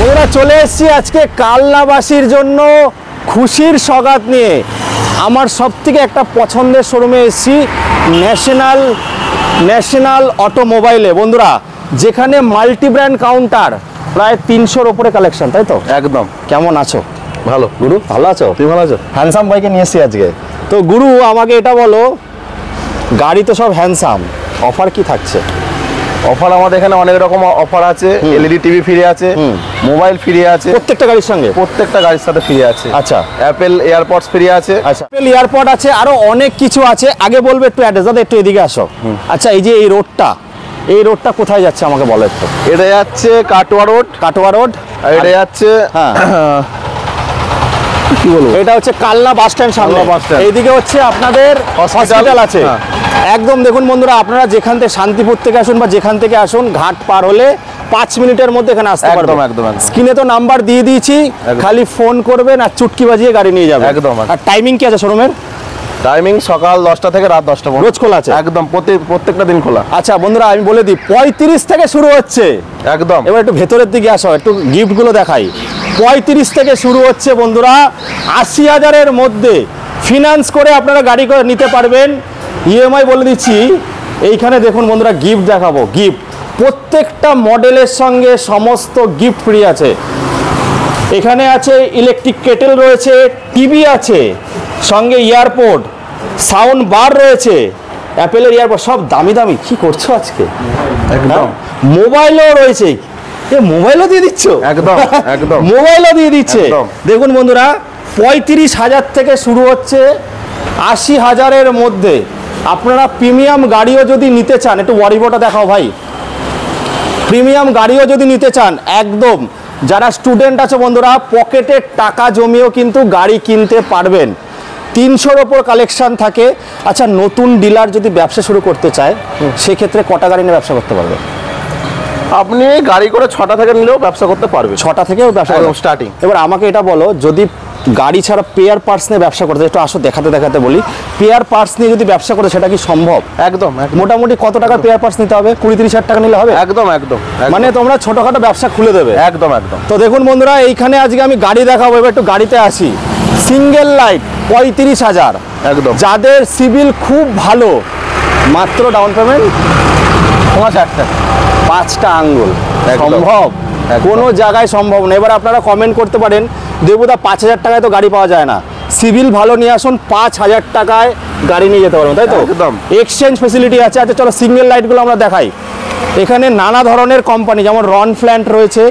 আমরা চলে এসেছি আজকে কালনাবাসীর জন্য খুশির সওগাত নিয়ে। আমার সবথেকে একটা পছন্দের শোরুমে এসেছি, ন্যাশনাল অটোমোবাইলে বন্ধুরা, যেখানে মাল্টি ব্র্যান্ড কাউন্টার, প্রায় 300-র উপরে কালেকশন, তাই তো? একদম। কেমন আছো? ভালো। গুরু ভালো আছো? তুমি ভালো আছো? হ্যান্ডসাম বাইকে নিয়ে এসেছি আজকে। তো গুরু আমাকে এটা বলো, গাড়ি তো সব হ্যান্ডসাম, অফার কি থাকছে? অফার আমাদের এখানে অনেক রকম অফার আছে। এলইডি টিভি ফ্রি আছে, মোবাইল ফ্রি আছে, প্রত্যেকটা গাড়ির সঙ্গে? প্রত্যেকটা গাড়ির সাথে ফ্রি আছে। আচ্ছা, অ্যাপেল এয়ারপডস ফ্রি আছে। আচ্ছা, অ্যাপেল এয়ারপড আছে, আরো অনেক কিছু আছে। আগে বলবে একটু অ্যাড্রেস, দাদা একটু এদিকে আসো। আচ্ছা, এই যে এই রোডটা কোথায় যাচ্ছে আমাকে বলো একটু। এটা যাচ্ছে কাটোয়া রোড। আর এটা যাচ্ছে কি বলবো, এটা হচ্ছে কালনা বাস স্ট্যান্ড সামনে। এইদিকে হচ্ছে আপনাদের হসপিটাল আছে। একদম দেখুন বন্ধুরা, আপনারা যেখান থেকে শান্তিপুর থেকে আসুন বা যেখান থেকে আসুন, ঘাট পার হলে 5 মিনিটের মধ্যে এখানে আসতে পারবেন। একদম। স্ক্রিনে তো নাম্বার দিয়ে দিয়েছি, খালি ফোন করবেন আর চুটকি বাজিয়ে গাড়ি নিয়ে যাবেন। একদম। আর টাইমিং কি আছে শোরুমের? টাইমিং সকাল 10টা থেকে রাত 10টা পর্যন্ত রোজ খোলা আছে? একদম, প্রত্যেকটা দিন খোলা। আচ্ছা বন্ধুরা, আমি বলে দিই 35 থেকে শুরু হচ্ছে। একদম। এবার একটু ভেতরের দিকে আসো, একটু গিফটগুলো দেখাই। 35 থেকে শুরু হচ্ছে বন্ধুরা, 80,000-এর মধ্যে ফিনান্স করে আপনারা গাড়ি করে নিতে পারবেন। ইএমআই বলে দিচ্ছি। এইখানে দেখুন বন্ধুরা, গিফট দেখাবো। গিফট প্রত্যেকটা মডেলের সঙ্গে সমস্ত গিফট ফ্রি আছে। এখানে আছে ইলেকট্রিক কেটেল রয়েছে, টিভি আছে, সঙ্গে এয়ারপোর্ট, সাউন্ড বার রয়েছে, অ্যাপেলের এয়ারপোর্ট, সব দামি দামি। কি করছো আজকে? একদম। মোবাইলও রয়েছে, মোবাইলও দিয়ে দিচ্ছ? একদম। মোবাইলও দিয়ে দিচ্ছে। দেখুন বন্ধুরা, 35,000 থেকে শুরু হচ্ছে, 80,000-এর মধ্যে। আপনারা প্রিমিয়াম গাড়িও যদি নিতে চান, একটু ওয়ারিবোটা দেখাও ভাই। প্রিমিয়াম গাড়িও যদি নিতে চান, একদম যারা স্টুডেন্ট আছে বন্ধুরা, পকেটের টাকা জমিয়েও কিন্তু গাড়ি কিনতে পারবেন। 300-র ওপর কালেকশন থাকে। আচ্ছা, নতুন ডিলার যদি ব্যবসা শুরু করতে চায়, সেক্ষেত্রে কটা গাড়ি নিয়ে ব্যবসা করতে পারবে? আপনি গাড়ি করে 6টা থেকে নিলেও ব্যবসা করতে পারবে। 6টা থেকেও ব্যবসা স্টার্টিং। এবার আমাকে এটা বলো, যদি গাড়ি ছাড়া পেয়ার পার্টস নিয়ে ব্যবসা করতে, একটু আসো দেখাতে বলি। পেয়ার পার্টস নিয়ে যদি ব্যবসা করতে, সেটা কি সম্ভব? একদম। মোটামুটি কত টাকার পেয়ার পার্টস নিতে হবে? 20-30 হাজার টাকা নিলে হবে? একদম। মানে তোমরা ছোটখাটো ব্যবসা খুলে দেবে? একদম। তো দেখুন বন্ধুরা, এইখানে আজকে আমি গাড়ি দেখাবো। এবার একটু গাড়িতে আসি। Single light 35,000। একদম। যাদের সিভিল খুব ভালো, মাত্র ডাউন পেমেন্ট 5টা আঙ্গুল। সম্ভব? কোনো জায়গায় সম্ভব না। এবার আপনারা কমেন্ট করতে পারেন, দেবুদা 5,000 টাকায় তো গাড়ি পাওয়া যায় না। সিভিল ভালো নিয়ে আসুন, 5,000 টাকায় গাড়ি নিয়ে যেতে পারবেন, তাই তো? একদম। এক্সচেঞ্জ ফেসিলিটি আছে। আচ্ছা চলো সিঙ্গেল লাইটগুলো আমরা দেখাই। এখানে নানা ধরনের কোম্পানি, যেমন রন ফ্ল্যান্ট রয়েছে।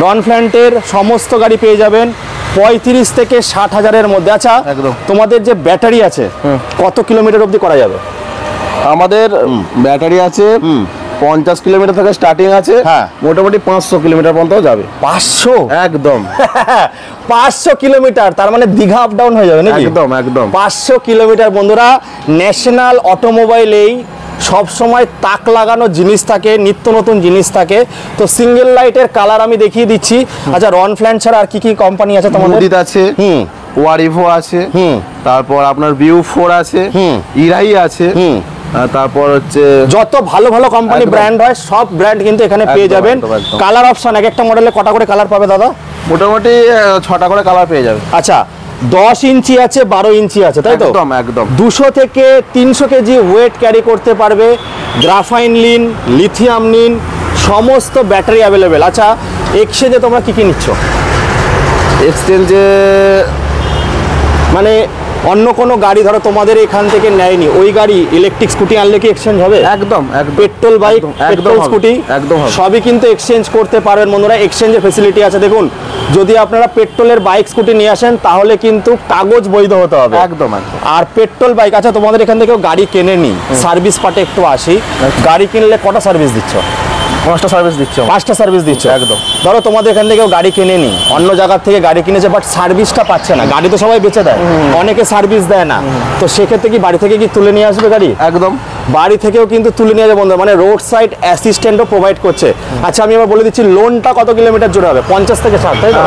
রন ফ্ল্যান্টের সমস্ত গাড়ি পেয়ে যাবেন 35 থেকে 60,000-এর মধ্যে। আচ্ছা, তোমাদের যে ব্যাটারি আছে, কত কিলোমিটার অবধি করা যাবে? আমাদের ব্যাটারি আছে 50 কিলোমিটার থেকে স্টার্টিং আছে। মোটামুটি 500 কিলোমিটার পর্যন্ত যাবে। 500? একদম। 500 কিলোমিটার, তার মানে দীঘা আপ ডাউন হয়ে যাবে নাকি? একদম। 500 কিলোমিটার বন্ধুরা। ন্যাশনাল অটোমোবাইলেই সব সময় তাক লাগানো জিনিস থাকে, নিত্য নতুন জিনিস থাকে। তো সিঙ্গেল লাইটের কালার আমি দেখিয়ে দিচ্ছি। আচ্ছা, রন ফ্ল্যান্ট ছাড়া আর কি কোম্পানি আছে তোমাদের? মুদিত আছে, ওয়ারিভো আছে, তারপর আপনার ভিউ 4 আছে, ইরাই আছে, তারপর হচ্ছে যত ভালো ভালো কোম্পানি ব্র্যান্ড হয়, সব ব্র্যান্ড কিন্তু এখানে পেয়ে যাবেন। কালার অপশন, এক একটা মডেলে কটা করে কালার পাবে দাদা? মোটামুটি 6টা করে কালার পেয়ে যাবে। আচ্ছা, 10 ইঞ্চি আছে, 12 ইঞ্চি আছে, তাই তো? একদম। 200 থেকে 300 কেজি ওয়েট ক্যারি করতে পারবে। গ্রাফাইন নিন, লিথিয়াম নিন, সমস্ত ব্যাটারি অ্যাভেলেবেল। আচ্ছা, এক্সচেঞ্জে তোমরা কি নিচ্ছ? এক্সচেঞ্জে মানে অন্য কোনো গাড়ি ধরো তোমাদের এখান থেকে নেয়নি, ওই গাড়ি ইলেকট্রিক স্কুটি আনলে কি এক্সচেঞ্জ হবে? একদম। পেট্রোল বাইক, পেট্রোল স্কুটি একদম সবই কিন্তু এক্সচেঞ্জ করতে পারবেন বন্ধুরা। এক্সচেঞ্জের ফেসিলিটি আছে। দেখুন, যদি আপনারা পেট্রোলের বাইক স্কুটি নিয়ে আসেন, তাহলে কিন্তু কাগজ বৈধ হতে হবে। একদম। আর পেট্রোল বাইক, আচ্ছা তোমাদের এখান থেকেও গাড়ি কেনেনি, সার্ভিস পার্টে একটু আসি। গাড়ি কিনলে কটা সার্ভিস দিচ্ছ? 5টা সার্ভিস দিচ্ছ। 5টা সার্ভিস দিচ্ছ? একদম। ধরো তোমাদের এখান থেকেও গাড়ি কেনেনি, অন্য জায়গার থেকে গাড়ি কিনেছে, বাট সার্ভিসটা পাচ্ছে না। গাড়ি তো সবাই বেচে দেয়, অনেকে সার্ভিস দেয় না। তো সেক্ষেত্রে কি বাড়ি থেকে কি তুলে নিয়ে আসবে গাড়ি? একদম। বাড়ি থেকেও কিন্তু তুলে নিয়ে যাবে বন্ধু, মানে রোড সাইড অ্যাসিস্ট্যান্টও প্রোভাইড করছে। আচ্ছা, আমি এবার বলে দিচ্ছি লোনটা কত কিলোমিটার জুড়ে হবে? 50 থেকে 60, তাই তো?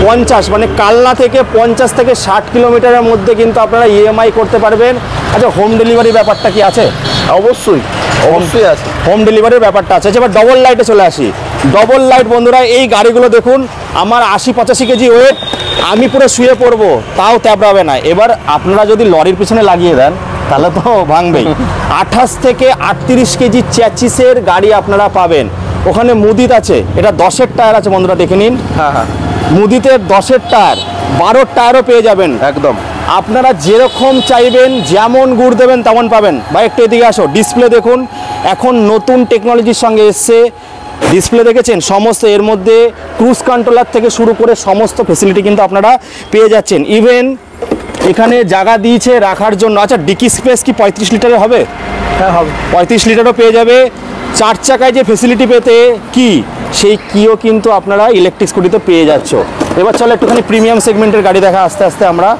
50, মানে কালনা থেকে 50 থেকে 60 কিলোমিটারের মধ্যে কিন্তু আপনারা ইএমআই করতে পারবেন। আচ্ছা, হোম ডেলিভারি ব্যাপারটা কি আছে? অবশ্যই আছে। হোম ডেলিভারির ব্যাপারটা আছে। এবার ডবল লাইটে চলে আসি। ডবল লাইট বন্ধুরা। এই গাড়িগুলো দেখুন, আমার 80-85 কেজি ওয়েট, আমি পুরো শুয়ে পড়বো তাও ট্যাবড়াবে না। এবার আপনারা যদি লরির পিছনে লাগিয়ে দেন তাহলে তো ভাঙবেই। 28 থেকে 38 কেজি চ্যাচিসের গাড়ি আপনারা পাবেন। ওখানে মুদিত আছে, এটা 10-এর টায়ার আছে বন্ধুরা, দেখে নিন। হ্যাঁ হ্যাঁ, মুদিতে 10-এর টায়ার, 12-এর টায়ারও পেয়ে যাবেন একদম। আপনারা যেরকম চাইবেন, যেমন গুড় দেবেন তেমন পাবেন। বা একটু এদিকে আসো, ডিসপ্লে দেখুন, এখন নতুন টেকনোলজির সঙ্গে এসছে। ডিসপ্লে দেখেছেন সমস্ত, এর মধ্যে ক্রুজ কন্ট্রোলার থেকে শুরু করে সমস্ত ফেসিলিটি কিন্তু আপনারা পেয়ে যাচ্ছেন। ইভেন এখানে জায়গা দিয়েছে রাখার জন্য। আচ্ছা, ডিকি স্পেস কি 35 লিটারের হবে? হ্যাঁ হবে, 35 লিটারও পেয়ে যাবে। 4 চাকায় যে ফেসিলিটি পেতে কি, সেই কিও কিন্তু আপনারা ইলেকট্রিক স্কুটিতে পেয়ে যাচ্ছ। এবার চলো একটুখানি প্রিমিয়াম সেগমেন্টের গাড়ি দেখা আস্তে আস্তে আমরা।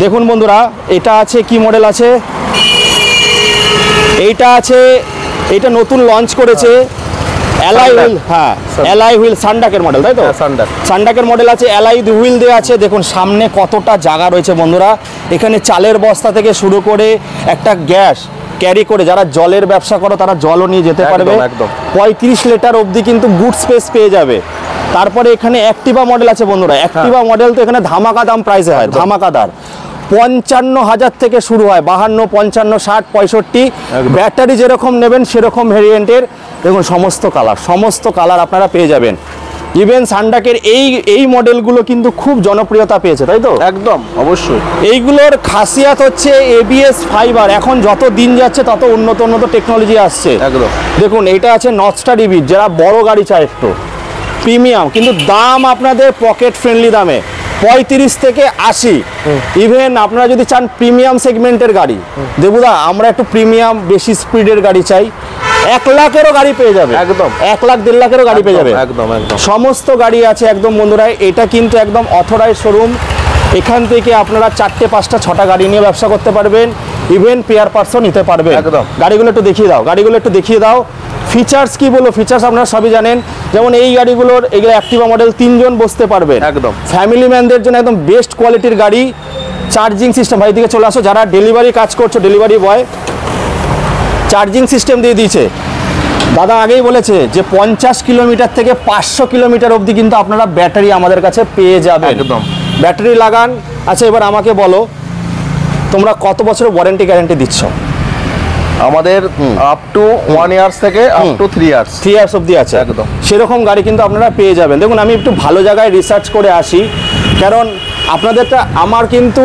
দেখুন বন্ধুরা, এটা আছে, কি মডেল আছে, এইটা আছে, এইটা নতুন লঞ্চ করেছে অ্যালাই হুইল। হ্যাঁ, অ্যালাই হুইল, সানডাকের মডেল, তাই তো? সানডাকের মডেল আছে, অ্যালাই হুইল দেওয়া আছে। দেখুন সামনে কতটা জায়গা রয়েছে বন্ধুরা। এখানে চালের বস্তা থেকে শুরু করে একটা গ্যাস ক্যারি করে, যারা জলের ব্যবসা করো তারা জলও নিয়ে যেতে পারবে। 35 লিটার অবধি কিন্তু গুড স্পেস পেয়ে যাবে। তারপরে এখানে অ্যাক্টিভা মডেল আছে বন্ধুরা। অ্যাক্টিভা মডেল তো এখানে ধামাকা দাম প্রাইসে হয়, ধামাকাদার। 55,000 থেকে শুরু হয়, 52, 55, 60, 65। ব্যাটারি যেরকম নেবেন সেরকম ভেরিয়েন্টের দেখুন সমস্ত কালার আপনারা পেয়ে যাবেন। ইভেন সানডাকের এই মডেলগুলো কিন্তু খুব জনপ্রিয়তা পেয়েছে, তাই তো? একদম, অবশ্যই। এইগুলোর খাসিয়াত হচ্ছে ABS ফাইবার। এখন যত দিন যাচ্ছে তত উন্নত টেকনোলজি আসছে। একদম। দেখুন এইটা আছে নর্থস্টার ইভি, যারা বড় গাড়ি চায় একটু প্রিমিয়াম, কিন্তু দাম আপনাদের পকেট ফ্রেন্ডলি দামে 35 থেকে 80। ইভেন আপনারা যদি চান প্রিমিয়াম সেগমেন্টের গাড়ি, দেবুদা আমরা একটু প্রিমিয়াম বেশি স্পিডের গাড়ি চাই, 1 লাখেরও গাড়ি পেয়ে যাবে। একদম, 1 লাখ 1.5 লাখেরও গাড়ি পেয়ে যাবে। একদম একদম, সমস্ত গাড়ি আছে একদম বন্ধুরা। এটা কিন্তু একদম অথরাইজ শোরুম। এখান থেকে আপনারা 4টে 5টা 6টা গাড়ি নিয়ে ব্যবসা করতে পারবেন। ইভেন পেয়ার পার্টসও নিতে পারবেন। একদম। গাড়িগুলো একটু দেখিয়ে দাও। ফিচার্স কি বলো, ফিচার্স আপনারা সবই জানেন। যেমন এই গাড়িগুলোর, এগুলো অ্যাক্টিভা মডেল, 3 জন বসতে পারবেন। একদম। ফ্যামিলি ম্যানদের জন্য একদম বেস্ট কোয়ালিটির গাড়ি। চার্জিং সিস্টেম, ভাই দিকে চলে আসো, যারা ডেলিভারি কাজ করছো, ডেলিভারি বয় চার্জিং সিস্টেম দিয়ে দিয়েছে। দাদা আগেই বলেছে যে 50 কিলোমিটার থেকে 500 কিলোমিটার অবধি কিন্তু আপনারা ব্যাটারি আমাদের কাছে পেয়ে যাবেন। একদম, ব্যাটারি লাগান। আচ্ছা, এবার আমাকে বলো তোমরা কত বছরের ওয়ারেন্টি গ্যারান্টি দিচ্ছ? আমাদের আপ টু 1 ইয়ার্স থেকে আপ টু 3 ইয়ার্স। 3 ইয়ার্স অবধি আছে। একদম। সেরকম গাড়ি কিন্তু আপনারা পেয়ে যাবেন। দেখুন আমি একটু ভালো জায়গায় রিসার্চ করে আসি, কারণ আপনাদেরটা আমার কিন্তু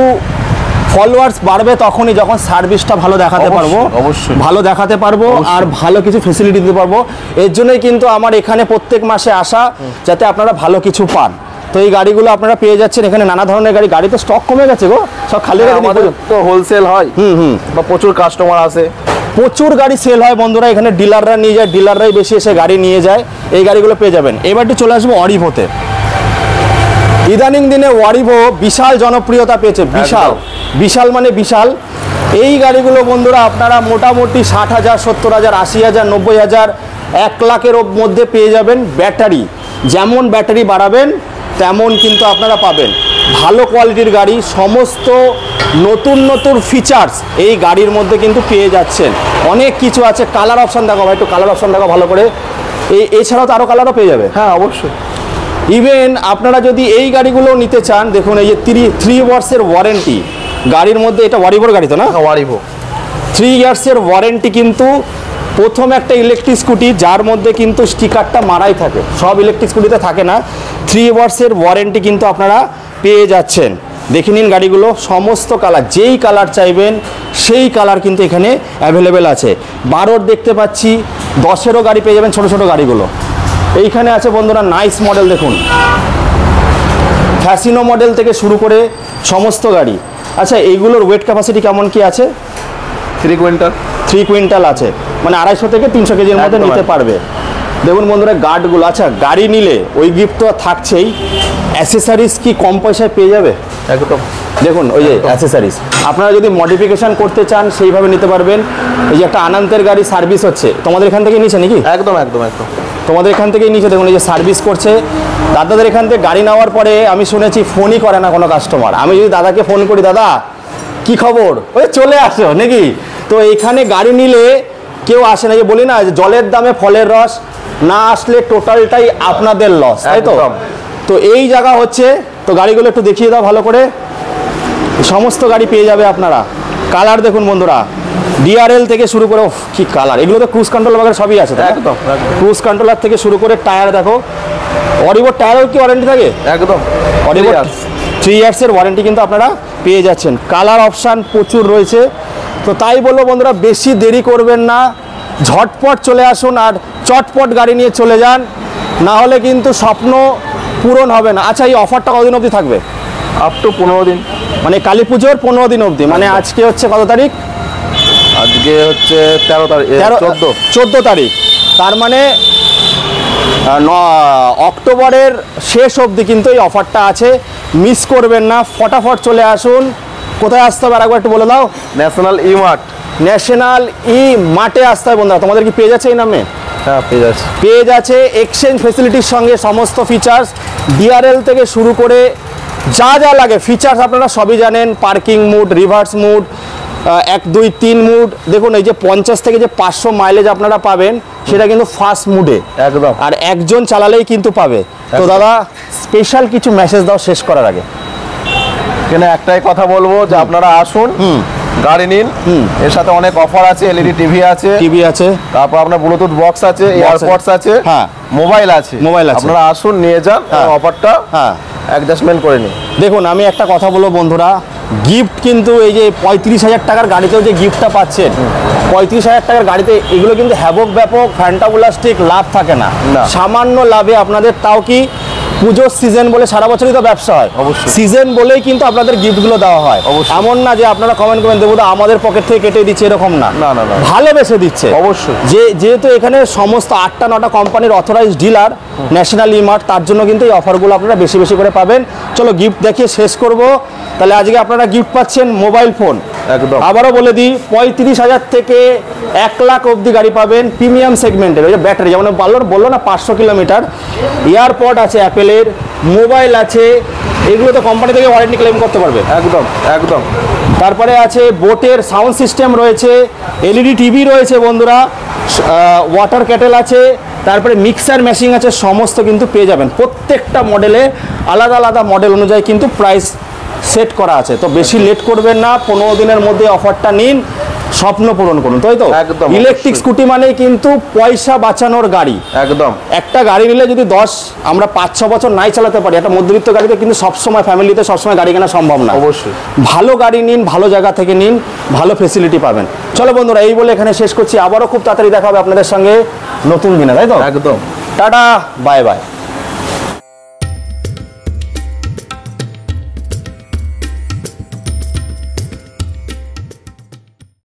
ফলোয়ার্স বাড়বে তখনই যখন সার্ভিসটা ভালো দেখাতে পারবো, অবশ্যই ভালো দেখাতে পারবো, আর ভালো কিছু ফেসিলিটি দিতে পারবো। এর জন্যই কিন্তু আমার এখানে প্রত্যেক মাসে আসা, যাতে আপনারা ভালো কিছু পান। তো এই গাড়িগুলো আপনারা পেয়ে যাচ্ছেন এখানে, নানা ধরনের গাড়ি তো স্টক কমে গেছে গো, সব খালি গাড়ি। আমাদের তো হোলসেল হয়, বা প্রচুর কাস্টমার আসে, প্রচুর গাড়ি সেল হয় বন্ধুরা। এখানে ডিলাররা নিয়ে যায়, ডিলাররাই বেশি এসে গাড়ি নিয়ে যায়। এই গাড়িগুলো পেয়ে যাবেন। এবার একটু চলে আসবো অরিভোতে। ইদানিং দিনে ওয়ারিভো বিশাল জনপ্রিয়তা পেয়েছে, বিশাল মানে বিশাল। এই গাড়িগুলো বন্ধুরা আপনারা মোটামুটি 60,000, 70,000, 80,000, 90,000, 1 লাখের মধ্যে পেয়ে যাবেন। ব্যাটারি যেমন ব্যাটারি বাড়াবেন তেমন কিন্তু আপনারা পাবেন। ভালো কোয়ালিটির গাড়ি, সমস্ত নতুন ফিচার্স এই গাড়ির মধ্যে কিন্তু পেয়ে যাচ্ছেন। অনেক কিছু আছে। কালার অপশান দেখো ভাই, একটু কালার অপশান দেখো ভালো করে। এছাড়াও তো আরও কালারও পেয়ে যাবে। হ্যাঁ অবশ্যই। ইভেন আপনারা যদি এই গাড়িগুলো নিতে চান, দেখুন এই যে 3 ইয়ার্সের ওয়ারেন্টি গাড়ির মধ্যে, এটা ওয়ারিভোর গাড়ি তো না? ওয়ারিভো 3 ইয়ার্সের ওয়ারেন্টি কিন্তু প্রথম একটা ইলেকট্রিক স্কুটি, যার মধ্যে কিন্তু স্টিকারটা মারাই থাকে, সব ইলেকট্রিক স্কুটিতে থাকে না। 3 ইয়ার্সের ওয়ারেন্টি কিন্তু আপনারা পেয়ে যাচ্ছেন। দেখে নিন গাড়িগুলো, সমস্ত কালার, যেই কালার চাইবেন সেই কালার কিন্তু এখানে অ্যাভেলেবেল আছে। 12 দেখতে পাচ্ছি, 10-এরও গাড়ি পেয়ে যাবেন, ছোট ছোট গাড়িগুলো। এইখানে আছে বন্ধুরা নাইস মডেল, দেখুন ফ্যাসিনো মডেল থেকে শুরু করে সমস্ত গাড়ি। আচ্ছা, এইগুলোর ওয়েট ক্যাপাসিটি কেমন কি আছে? 3 কুইন্টাল। 3 কুইন্টাল আছে, মানে 250 থেকে 300 কেজির মধ্যে নিতে পারবে। দেখুন বন্ধুরা গার্ডগুলো। আচ্ছা, গাড়ি নিলে ওই গিফট তো থাকছেই, অ্যাসেসারিজ কি কম পয়সায় পেয়ে যাবে? একদম। দেখুন ওই যে অ্যাসেসারিজ, আপনারা যদি মডিফিকেশন করতে চান সেইভাবে নিতে পারবেন। এই যে একটা আনন্দের গাড়ি সার্ভিস হচ্ছে, তোমাদের এখান থেকে নিচে নাকি? একদম একদম একদম, তোমাদের এখান থেকেই নিচে। দেখুন এই যে সার্ভিস করছে। দাদাদের এখান থেকে গাড়ি নেওয়ার পরে আমি শুনেছি ফোনই করে না কোনো কাস্টমার। আমি যদি দাদাকে ফোন করি, দাদা কি খবর, ওই চলে আসো নাকি? তো এইখানে গাড়ি নিলে কেউ আসে না, যে বলি না জলের দামে ফলের রস, না আসলে টোটালটাই আপনাদের লস, তাই তো? একদম। তো এই জায়গা হচ্ছে, তো গাড়িগুলো একটু দেখিয়ে দাও ভালো করে। সমস্ত গাড়ি পেয়ে যাবে আপনারা। কালার দেখুন বন্ধুরা, ডিআরএল থেকে শুরু করে, উফ, কি কালার! এগুলো তো ক্রুজ কন্ট্রোল বগেরা সবই আছে, একদম, একদম। ক্রুজ কন্ট্রোলার থেকে শুরু করে টায়ার দেখো। অরিবোর টায়ারেও কি ওয়ারেন্টি থাকে? একদম অরিবোর 3 ইয়ার্সের ওয়ারেন্টি কিন্তু আপনারা পেয়ে যাচ্ছেন। কালার অপশান প্রচুর রয়েছে। তো তাই বলবো বন্ধুরা, বেশি দেরি করবেন না, ঝটপট চলে আসুন আর চটপট গাড়ি নিয়ে চলে যান, না হলে কিন্তু স্বপ্ন পূরণ হবে না। আচ্ছা, এই অফারটা কতদিন অবধি থাকবে? আপ টু 15 দিন, মানে কালী পুজোর 15 দিন অবধি। মানে আজকে হচ্ছে কত তারিখ? আজকে হচ্ছে 13 তারিখ, 14 তারিখ। তার মানে অক্টোবরের শেষ অবধি কিন্তু এই অফারটা আছে, মিস করবেন না, ফটাফট চলে আসুন। কোথায় আসতে হবে আরেকবার একটু বলে দাও। ন্যাশনাল ই মার্ট। ন্যাশনাল ই মার্টে আসতে হবে বন্ধুরা। তোমাদের কি পেজ আছে এই নামে? হ্যাঁ, পেজ আছে। পেজ আছে, এক্সচেঞ্জ ফেসিলিটির সঙ্গে সমস্ত ফিচার্স, ডিআরএল থেকে শুরু করে যা যা লাগে ফিচার্স আপনারা সবই জানেন। Parking mode, reverse mode, 1, 2, 3 mode. দেখুন এই যে 50 থেকে যে 500 মাইলেজ আপনারা পাবেন, সেটা কিন্তু ফার্স্ট মুডে, একদম। আর একজন চালালেই কিন্তু পাবে। তো দাদা, স্পেশাল কিছু মেসেজ দাও শেষ করার আগে। এখানে একটাই কথা বলবো যে আপনারা আসুন, গাড়ি নিন। এর সাথে অনেক অফার আছে, এলইডি টিভি আছে, তারপর আপনার ব্লুটুথ বক্স আছে, এয়ারপডস আছে, হ্যাঁ, মোবাইল আছে। আপনারা আসুন, নিয়ে যান, অফারটা অ্যাডজাস্টমেন্ট করে নিন। দেখুন, আমি একটা কথা বলবো বন্ধুরা, গিফট কিন্তু এই যে 35,000 টাকার গাড়িতেও যে গিফটটা পাচ্ছেন, 35,000 টাকার গাড়িতে এগুলো কিন্তু হ্যাভক ব্যাপক ফ্যান্টাবুলাস্টিক লাভ থাকে না। সামান্য লাভে আপনাদের, তাও কি পুজোর সিজন বলে, সারা বছরই তো ব্যবসা হয়, সিজন বলেই কিন্তু আপনাদের গিফটগুলো দেওয়া হয়। এমন না যে আপনারা কমেন্ট করবেন দেবো আমাদের পকেট থেকে কেটে দিচ্ছে, এরকম না, ভালোবেসে দিচ্ছে অবশ্যই। যেহেতু এখানে সমস্ত 8টা 9টা কোম্পানির অথরাইজড ডিলার ন্যাশনাল ই মার্ট, তার জন্য কিন্তু এই অফারগুলো আপনারা বেশি বেশি করে পাবেন। চলো গিফট দেখিয়ে শেষ করব। তাহলে আজকে আপনারা গিফট পাচ্ছেন মোবাইল ফোন। একদম, আবারও বলে দিই, 35,000 থেকে 1 লাখ অবধি গাড়ি পাবেন প্রিমিয়াম সেগমেন্টের। ওই যে ব্যাটারি, যেমন বললো না 500 কিলোমিটার, এয়ারপড আছে অ্যাপেলের, মোবাইল আছে, এগুলো তো কোম্পানি থেকে ওয়ারেন্টি ক্লেম করতে পারবে। একদম একদম। তারপরে আছে বোটের সাউন্ড সিস্টেম রয়েছে, এলইডি টিভি রয়েছে বন্ধুরা, ওয়াটার ক্যাটেল আছে, তারপরে মিক্সার মেশিন আছে, সমস্ত কিন্তু পেয়ে যাবেন। প্রত্যেকটা মডেলে আলাদা আলাদা মডেল অনুযায়ী কিন্তু প্রাইস সেট করা আছে। তো বেশি লেট করবেন না, 15 দিনের মধ্যে অফারটা নিন, স্বপ্ন পূরণ করুন, তাই তো? একদম। ইলেকট্রিক স্কুটি মানেই কিন্তু পয়সা বাঁচানোর গাড়ি। একদম। একটা গাড়ি নিলে যদি আমরা 5-6 বছর নাই চালাতে পারি, একটা মধ্যবিত্ত গাড়িতে কিন্তু সবসময় ফ্যামিলিতে সবসময় গাড়ি কেনা সম্ভব না। অবশ্যই ভালো গাড়ি নিন, ভালো জায়গা থেকে নিন, ভালো ফেসিলিটি পাবেন। চলো বন্ধুরা, এই বলে এখানে শেষ করছি। আবারও খুব তাড়াতাড়ি দেখা হবে আপনাদের সঙ্গে নতুন দিনে, তাই তো? একদম। Tata, bye bye.